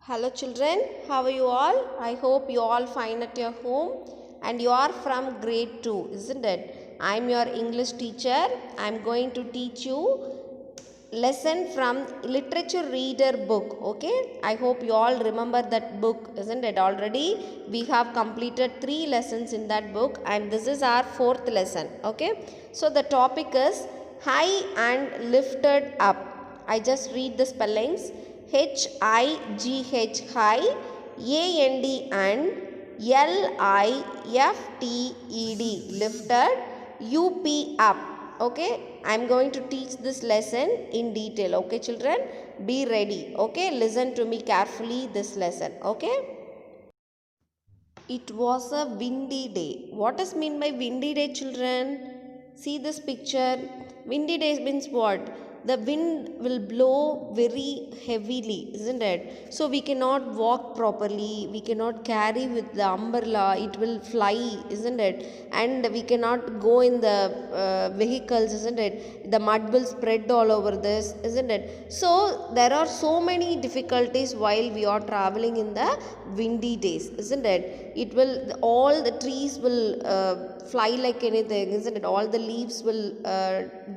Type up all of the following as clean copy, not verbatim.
Hello children, how are you all? I hope you all fine at your home and you are from grade 2, isn't it? I am your English teacher. I am going to teach you lesson from literature reader book. Okay, I hope you all remember that book, isn't it? Already we have completed 3 lessons in that book and this is our 4th lesson. Okay, so the topic is high and lifted up. I just read the spellings. HIGH high, AND and LIFTED lifted, UP up. Okay, I am going to teach this lesson in detail. Okay children, be ready. Okay, listen to me carefully this lesson. Okay, it was a windy day. What does mean by windy day children? See this picture. Windy day means what? The wind will blow very heavily, isn't it? So we cannot walk properly, we cannot carry with the umbrella, it will fly, isn't it? And we cannot go in the vehicles, isn't it? The mud will spread all over this, isn't it? So there are so many difficulties while we are traveling in the windy days, isn't it? It will, all the trees will fly like anything, isn't it? All the leaves will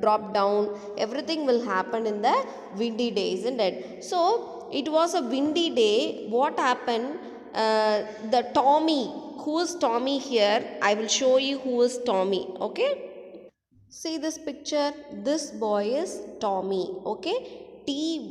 drop down, everything will happen in the windy day, isn't it? So it was a windy day. What happened? The Tommy, who is Tommy here? I will show you who is Tommy. Okay, see this picture. This boy is Tommy. Okay, Tommy,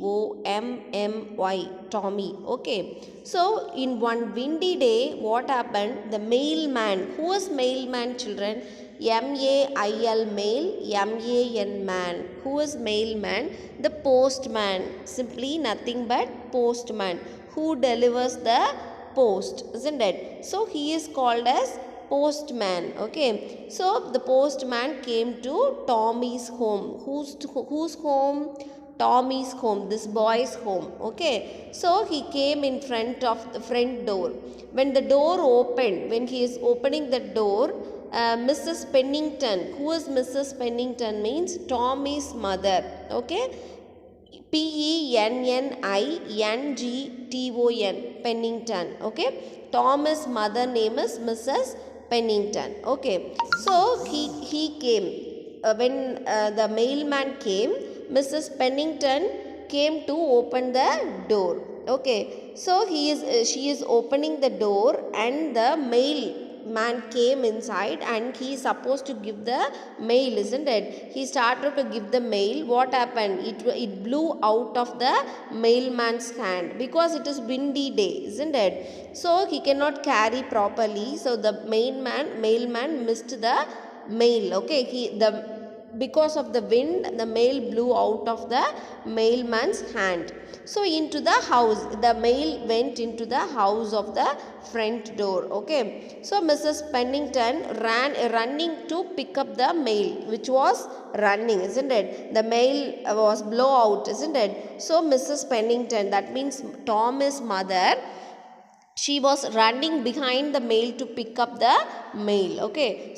Tommy. Okay, so in one windy day, what happened? The mailman. Who is mailman, children? MAIL, mail, MAN, man. Who is mailman? The postman. Simply nothing but postman, who delivers the post, isn't it? So he is called as postman. Okay, so the postman came to Tommy's home. Whose home? Tommy's home, this boy's home. Okay, so he came in front of the front door. When the door opened, when he is opening the door, Mrs. Pennington. Who is Mrs. Pennington? Means Tommy's mother. Okay, Pennington, Pennington. Okay, Thomas' mother name is Mrs. Pennington. Okay, so he came. When the mailman came, Mrs. Pennington came to open the door. Okay, so she is opening the door and the mailman came inside and he is supposed to give the mail, isn't it? He started to give the mail. What happened? It blew out of the mailman's hand because it is windy day, isn't it? So he cannot carry properly. So the mailman missed the mail. Okay, because of the wind, the mail blew out of the mailman's hand. So into the house, the mail went into the house of the front door. Okay, so Mrs. Pennington running to pick up the mail, which was running, isn't it? The mail was blow out, isn't it? So Mrs. Pennington, that means Tom's mother, she was running behind the mail to pick up the mail. Okay,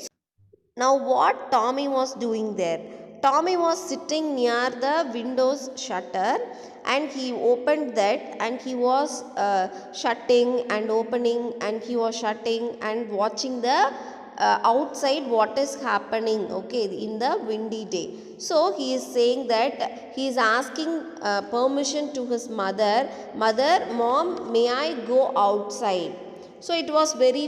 now what Tommy was doing there? Tommy was sitting near the window's shutter and he opened that and he was shutting and opening and he was shutting and watching the outside what is happening, okay, in the windy day. So he is saying that he is asking permission to his mother. Mother, mom, may I go outside? So it was very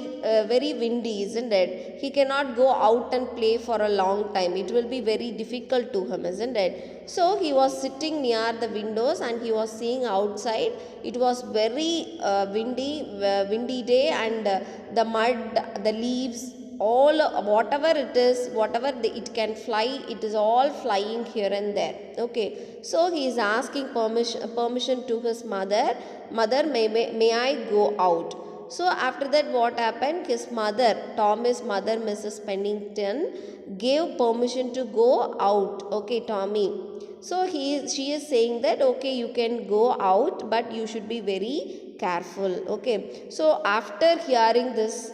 windy, isn't it? He cannot go out and play for a long time. It will be very difficult to him, isn't it? So he was sitting near the windows and he was seeing outside. It was very windy day and the mud, the leaves, all whatever it is, it can fly, it is all flying here and there. Okay, so he is asking permission to his mother. Mother, may I go out? So after that what happened? His mother, Tommy's mother, Mrs. Pennington, gave permission to go out. Okay, Tommy. So she is saying that okay, you can go out but you should be very careful. Okay, so after hearing this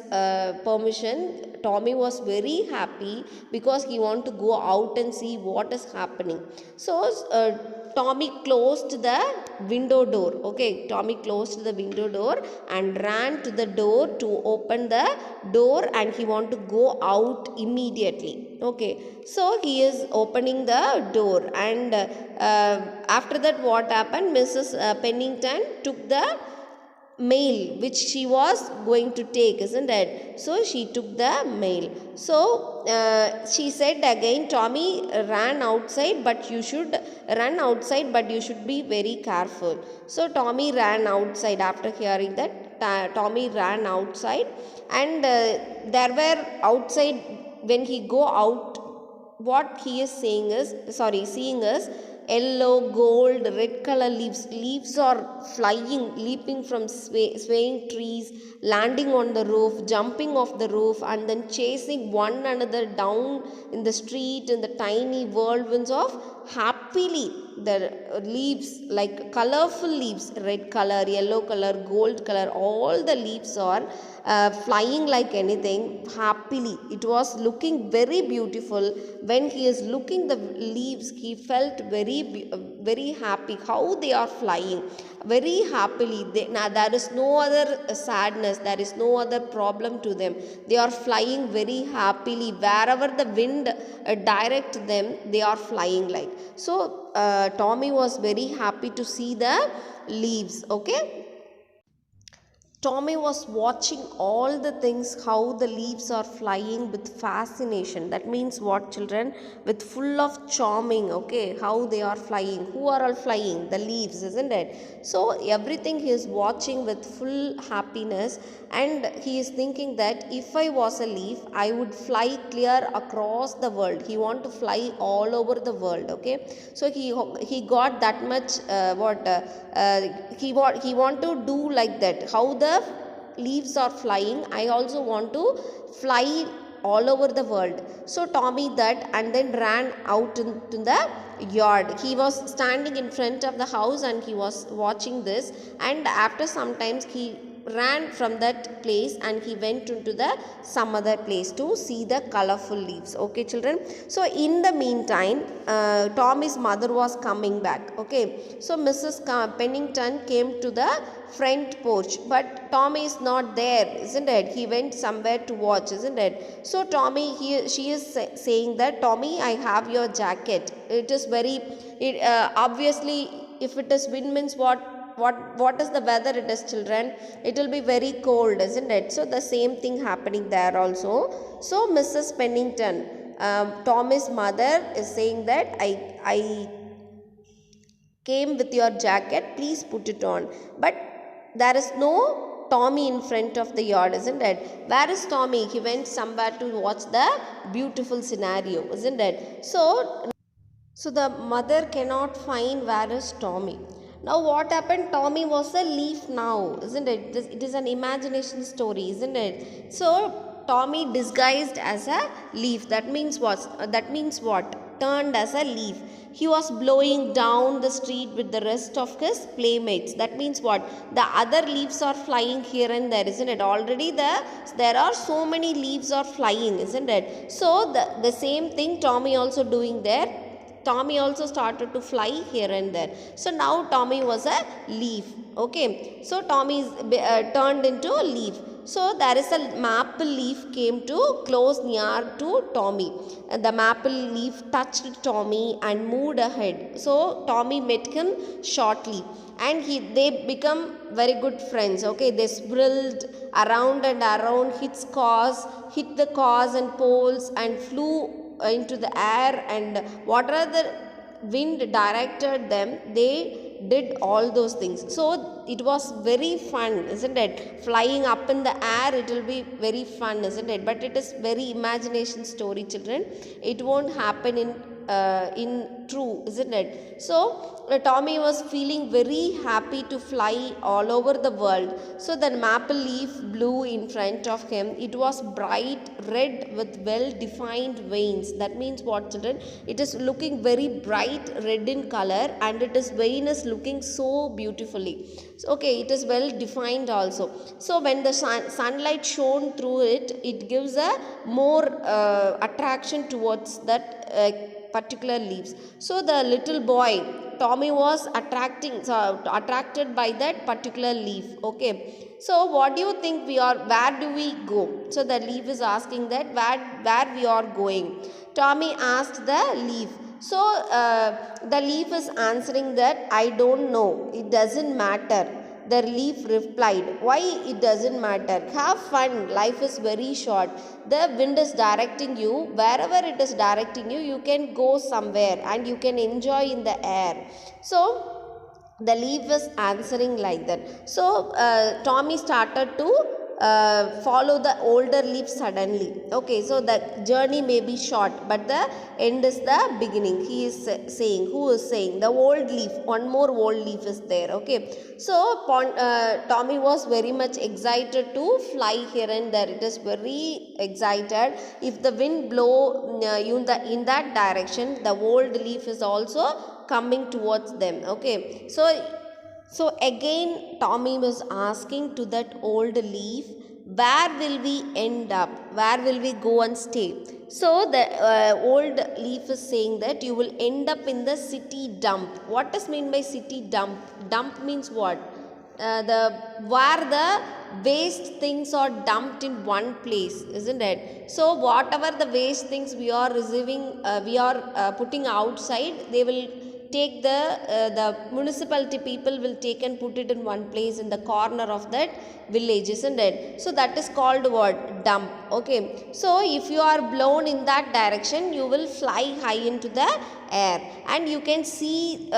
permission, Tommy was very happy because he wanted to go out and see what is happening. So Tommy closed the window door. Okay, Tommy closed the window door and ran to the door to open the door, and he want to go out immediately. Okay, so he is opening the door, and after that what happened, Mrs. Pennington took the mail which she was going to take, isn't it? So she took the mail. So she said again, Tommy ran outside, but you should run outside, but you should be very careful. So Tommy ran outside. After hearing that, Tommy ran outside, and there were outside, when he go out, what he is saying is, sorry, seeing is yellow, gold, red color leaves. Leaves are flying, leaping from swaying trees, landing on the roof, jumping off the roof, and then chasing one another down in the street in the tiny whirlwinds of happily. The leaves, like colorful leaves, red color, yellow color, gold color, all the leaves are flying like anything happily. It was looking very beautiful. When he is looking the leaves, he felt very happy how they are flying very happily. Now there is no other sadness, there is no other problem to them. They are flying very happily. Wherever the wind direct them, they are flying like. So Tommy was very happy to see the leaves. Okay, Tommy was watching all the things, how the leaves are flying with fascination. That means what, children? With full of charming, okay, how they are flying. Who are all flying? The leaves, isn't it? So everything he is watching with full happiness, and he is thinking that if I was a leaf, I would fly clear across the world. He want to fly all over the world, okay? So he got that much he want to do like that. How the leaves are flying, I also want to fly all over the world. So Tommy that, and then ran out into the yard. He was standing in front of the house and he was watching this, and after some times he ran from that place and he went into the some other place to see the colorful leaves. Okay, children, so in the meantime Tommy's mother was coming back. Okay, so Mrs. Pennington came to the front porch, but Tommy is not there, isn't it? He went somewhere to watch, isn't it? So Tommy, she is saying that, Tommy, I have your jacket. It is very obviously, if it is wind means what is the weather it is, children? It will be very cold, isn't it? So the same thing happening there also. So Mrs. Pennington, Tommy's mother, is saying that I came with your jacket, please put it on. But there is no Tommy in front of the yard, isn't it? Where is Tommy? He went somewhere to watch the beautiful scenario, isn't it? So the mother cannot find where is Tommy. Now what happened? Tommy was a leaf now, isn't it? It is an imagination story, isn't it? So Tommy disguised as a leaf. That means what? Turned as a leaf. He was blowing down the street with the rest of his playmates. That means what? The other leaves are flying here and there, isn't it? Already there are so many leaves are flying, isn't it? So the same thing Tommy also doing there. Tommy also started to fly here and there. So now Tommy was a leaf. Okay. So Tommy is turned into a leaf. So there is a maple leaf came to close near to Tommy. And the maple leaf touched Tommy and moved ahead. So Tommy met him shortly, and they become very good friends. Okay, they swirled around and around, hit the cars and poles, and flew into the air, and whatever the wind directed them, they did all those things. So it was very fun, isn't it? Flying up in the air, it will be very fun, isn't it? But it is very imagination story, children. It won't happen in true, isn't it? So Tommy was feeling very happy to fly all over the world. So the maple leaf blew in front of him. It was bright red with well defined veins. That means what, children? It is looking very bright red in color, and its vein is looking so beautifully. So, okay, it is well defined also. So when the sunlight shone through it, it gives a more attraction towards that particular leaves. So the little boy Tommy was attracted by that particular leaf. Okay, so what do you think where do we go? So the leaf is asking that where we are going. Tommy asked the leaf. So the leaf is answering that I don't know, it doesn't matter. The leaf replied, why it doesn't matter? Have fun, life is very short. The wind is directing you, wherever it is directing you, you can go somewhere and you can enjoy in the air. So the leaf is answering like that. So Tommy started to follow the older leaf suddenly. Okay, so the journey may be short, but the end is the beginning. He is saying, who is saying? The old leaf, one more old leaf is there. Okay, so Tommy was very much excited to fly here and there. It is very excited. If the wind blow in that direction, the old leaf is also coming towards them. Okay, so again Tommy was asking to that old leaf, where will we end up, where will we go and stay? So the old leaf is saying that you will end up in the city dump. What does mean by city dump? Dump means what? The where the waste things are dumped in one place, isn't it? So whatever the waste things we are receiving, we are putting outside, they will take the municipality people will take and put it in one place in the corner of that village, isn't it? So that is called what? Dump. Okay, so if you are blown in that direction, you will fly high into the air and you can see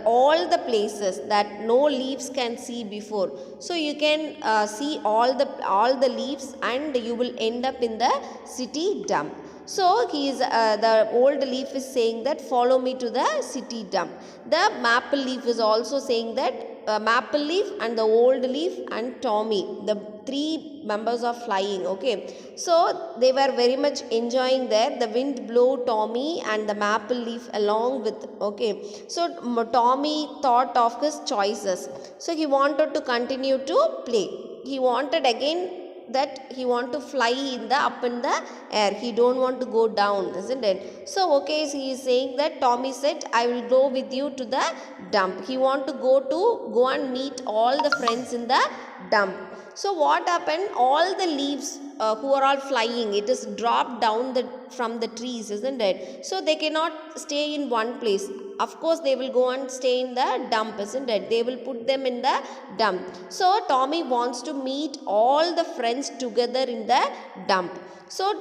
all the places that no leaves can see before. So you can see all the leaves and you will end up in the city dump. So the old leaf is saying that follow me to the city dump. The maple leaf is also saying that maple leaf and the old leaf and Tommy, the three members are flying. Okay, so they were very much enjoying there. The wind blew Tommy and the maple leaf along with. Okay, so Tommy thought of his choices. So he wanted to continue to play. He wanted again that he want to fly up in the air. He don't want to go down, isn't it? So okay, so he is saying that Tommy said, I will go with you to the dump. He want to go and meet all the friends in the dump. So what happened? All the leaves who are all flying, it is dropped down from the trees, isn't it? So they cannot stay in one place. Of course, they will go and stay in the dump, isn't it? They will put them in the dump. So Tommy wants to meet all the friends together in the dump. So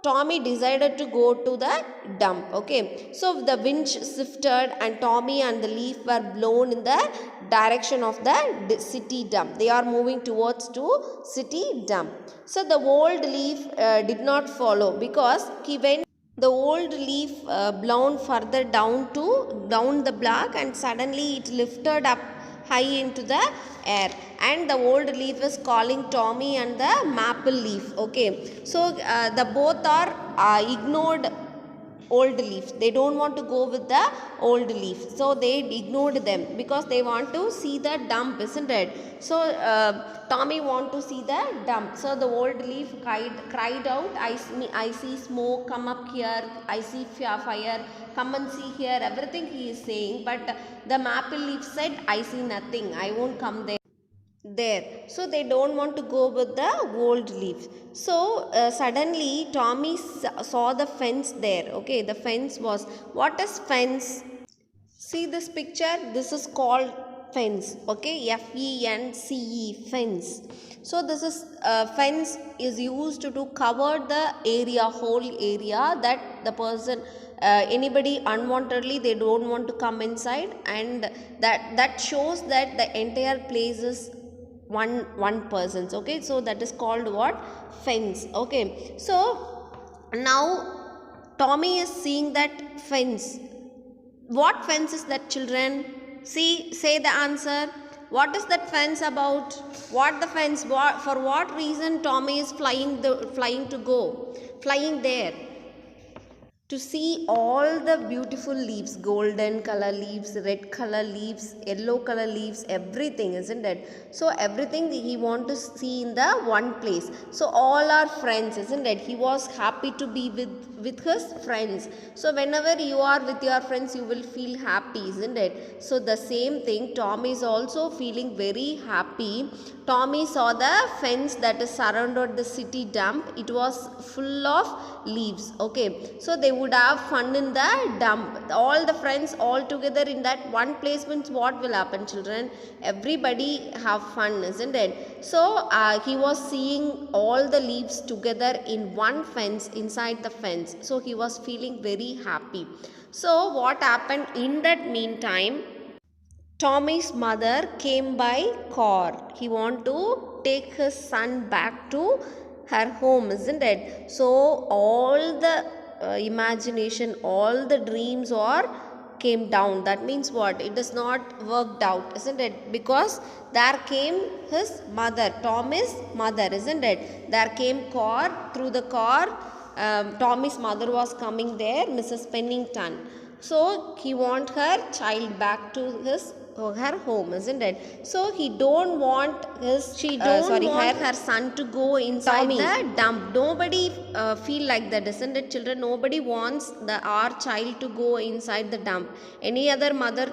Tommy decided to go to the dump. Okay, so the wind shifted and Tommy and the leaf were blown in the direction of the city dump. They are moving towards to city dump. So the old leaf did not follow because he went. The old leaf blown further down the block and suddenly it lifted up high into the air and the old leaf is calling Tommy and the maple leaf. Okay, so the both are ignored old leaf. They don't want to go with the old leaf, so they ignored them because they want to see the dump, isn't it? So Tommy want to see the dump. So the old leaf cried out, I see smoke, come up here, I see fire, come and see here, everything he is saying. But the maple leaf said, I see nothing, I won't come there. So they don't want to go with the old leaf. So suddenly Tommy saw the fence there. Okay, the fence was, what is fence? See this picture, this is called fence. Okay, F-E-N-C-E, fence. So this is fence is used to cover the area, whole area, that the person anybody unwantedly they don't want to come inside, and that shows that the entire place is one person's. Okay, so that is called what? Fence. Okay, so now Tommy is seeing that fence. What fence is that, children? Say the answer. What is that fence about? What the fence? For what reason Tommy is flying there? to see all the beautiful leaves, golden color leaves, red color leaves, yellow color leaves, everything, isn't it? So everything he want to see in the one place. So all our friends, isn't it? He was happy to be with his friends. So whenever you are with your friends, you will feel happy, isn't it? So the same thing, Tom is also feeling very happy. Tommy saw the fence that is surrounded the city dump. It was full of leaves. Okay, so they would have fun in the dump. All the friends all together in that one place means what will happen, children? Everybody have fun, isn't it? So he was seeing all the leaves together in one fence, inside the fence. So he was feeling very happy. So what happened in that meantime? Tommy's mother came by car. He want to take his son back to her home, isn't it? So all the imagination, all the dreams are came down. That means what? It is not worked out, isn't it? Because there came his mother, Tommy's mother, isn't it? There came car. Through the car, Tommy's mother was coming there, Mrs. Pennington. So he want her child back to her home, isn't it? So he don't want her son to go inside the dump. Nobody feel like that, isn't it, children? Nobody wants our child to go inside the dump. Any other mother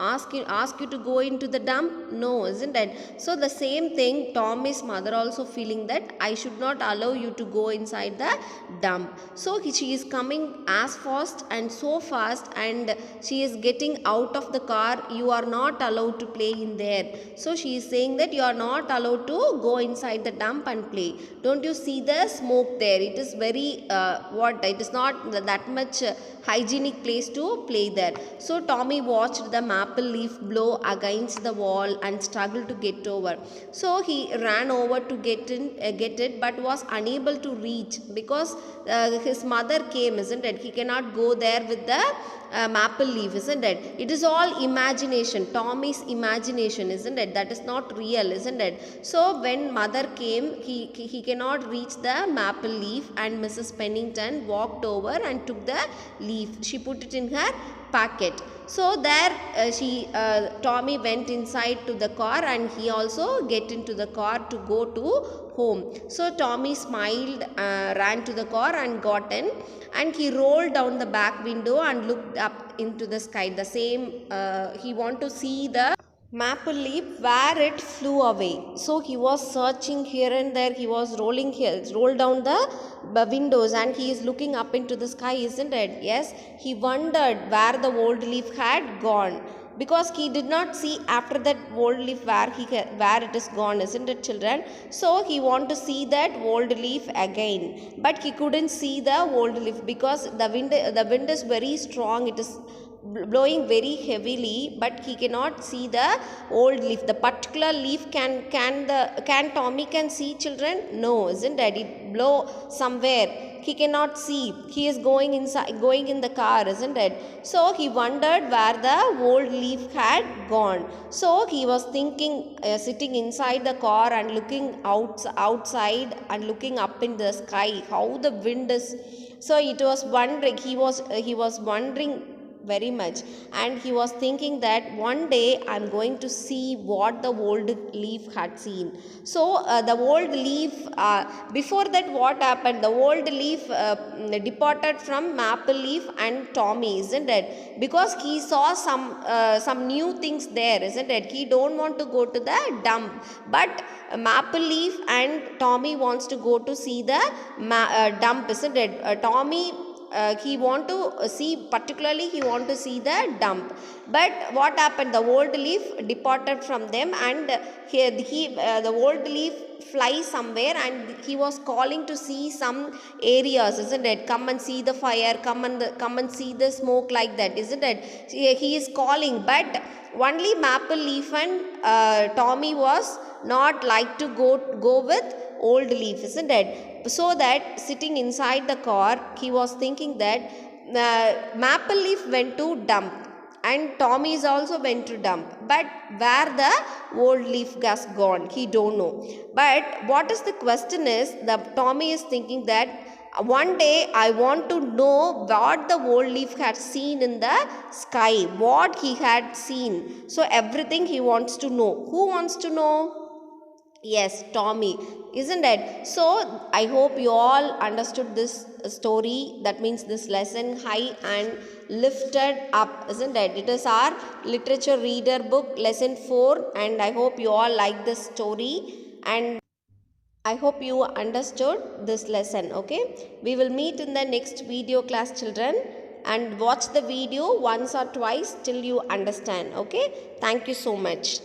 ask you to go into the dump? No, isn't it? So the same thing, Tommy's mother also feeling that I should not allow you to go inside the dump. So she is coming as fast and so fast, and she is getting out of the car. You are not allowed to play in there. So she is saying that you are not allowed to go inside the dump and play. Don't you see the smoke there? It is very it is not that much hygienic place to play there. So Tommy watched the maple leaf blow against the wall and struggled to get over. So he ran over to get it, but was unable to reach because his mother came, isn't it? He cannot go there with the maple leaf, isn't it? It is all imagination, Tommy's imagination, isn't it? That is not real, isn't it? So when mother came, he cannot reach the maple leaf, and Mrs. Pennington walked over and took the leaf. She put it in her pocket. So there Tommy went inside to the car, and he also get into the car to go to home. So Tommy smiled, ran to the car and got in, and he rolled down the back window and looked up into the sky. The same, he want to see the maple leaf where it flew away. So he was searching here and there. He was rolled down the windows, and he is looking up into the sky, isn't it? Yes, he wondered where the old leaf had gone, because he did not see after that old leaf where it is gone, isn't it, children? So he want to see that old leaf again, but he couldn't see the old leaf because the wind is very strong. It is blowing very heavily, but he cannot see the old leaf. The particular leaf can Tommy can see, children? No, isn't it? It blow somewhere. He cannot see. He is going in the car, isn't it? So he wondered where the old leaf had gone. So he was thinking, sitting inside the car and looking outside and looking up in the sky, how the wind is. So it was wondering. He was wondering very much, and he was thinking that one day I'm going to see what the old leaf had seen. So the old leaf, before that what happened, the old leaf departed from maple leaf and Tommy, isn't it? Because he saw some new things there, isn't it? He don't want to go to the dump, but maple leaf and Tommy wants to go to see the dump, isn't it? Tommy, he want to see, particularly he want to see the dump. But what happened? The old leaf departed from them, and the old leaf fly somewhere, and he was calling to see some areas, isn't it? Come and see the fire, come and see the smoke, like that, isn't it? He is calling, but only maple leaf and Tommy was not like to go with old leaf, isn't it? So that sitting inside the car, he was thinking that maple leaf went to dump and Tommy is also went to dump, but where the old leaf has gone, he don't know. But what is the question is, the Tommy is thinking that One day I want to know what the old leaf had seen in the sky, what he had seen. So everything he wants to know. Who wants to know? Yes, Tommy, isn't it? So I hope you all understood this story. That means this lesson, High and Lifted Up, isn't it? It is our literature reader book, lesson 4, and I hope you all like this story. And I hope you understood this lesson. Okay, we will meet in the next video class, children, and watch the video once or twice till you understand. Okay, thank you so much.